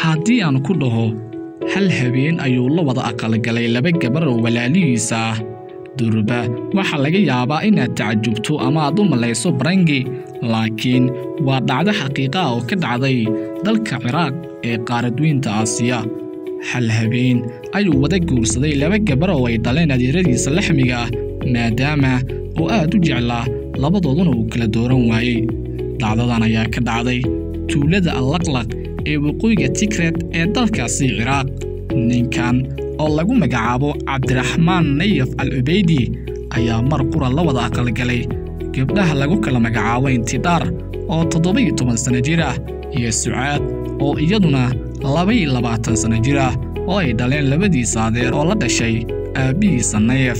haddii aan ku dhaho hal habeen ayuu la wada aqalgalay laba gabar oo walaalihiisa ah durba waxa laga yaabaa inaad tacajubto ama aad u malayso Barangi laakiin waa dhacdo xaqiiqo ah oo ka dhacday dalka Ciraaq ee qaaradweynta Aasiya hal habeen ayuu wada guursaday laba gabar oo ay dhaleen adeeradiisa laxmiga ah maadaama oo aad u jeclaa labadooduna uu kala dooran waayay dhacdadan ayaa ka dhacday tuulada Al-Laqlaq ee waqooyiga Tikrit ee dalkaasi Ciraaq ninkan oo lagu magacaabo Cabdiraxmaan Nayef Al-Ubaydi ayaa mar qura la wada aqalgalay gabdhaha lagu kala magacaabo Intidaar oo 17 sano jir ah iyo Sucaad oo iyaduna 22 sano jir ah oo ay dhaleen labadiisa adeer oo la dhashay aabihiisa Nayef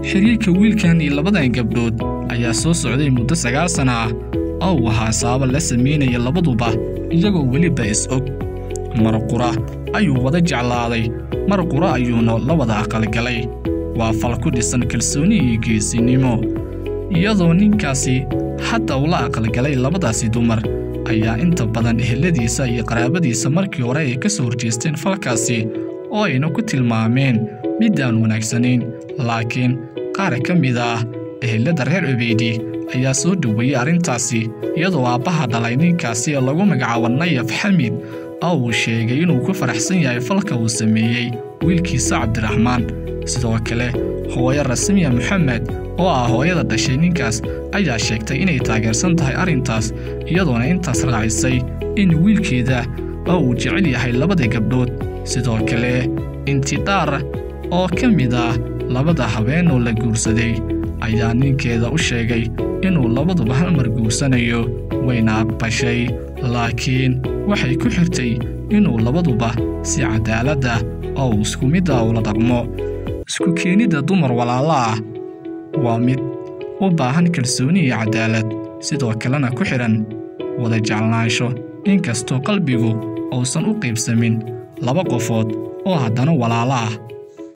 xiriirka wiilkan iyo labadan gabdhood ayaa soo socday muddo 9 sano ah oo waxa sabab la sameeyay labaduba iyagoo waliba is-og marqura ayuu wada jeclaaday marqura ayuuna la wada aqalgalay waa fal ku dhisan kalsooni iyo geesinimo iyadoo ninkaasi hadda uu la aqalgalay labadaasi dumar ayaa inta badan eheladiisa iyo qaraabadiisa markii hore ay ka soo horjeesteen falkaasi oo ayna ku tilmaameen mid aan wanaagsanayn laakiin qaar ka mid ah ehelada reer Ubaydi ayaa soo dhaweeyay arrintaasi iyadoo aabaha dhalay ninkaasi lagu magacaabo Nayef Xamid oo uu sheegay inuu ku faraxsan yahay falka uu sameeyay wiilkiisa Cabdiraxmaan sidoo kale hooyo Rasmiya Maxamed oo ah hooyada dhashay ninkaas ayaa sheegtay inay taageersan tahay arrintaas iyadoona intaas raacisay in wiilkeeda uu jecel yahay labada gabdhood sidoo kale Intidaar oo ka mid ah labada habeen oo la guursaday ayaa ninkeeda u sheegay inuu labaduba hal mar guursanayo wayna aqbashay laakiin waxay ku xirtay inuu labaduba si cadaalad ah oo isku mid ah ula dhaqmo isku keenida dumar walaalo ah waa mid u baahan kalsooni iyo cadaalad sidoo kalena ku xiran wada jeclaansho inkastoo qalbigu uusan u qaybsamin laba qofood oo haddana walaalo ah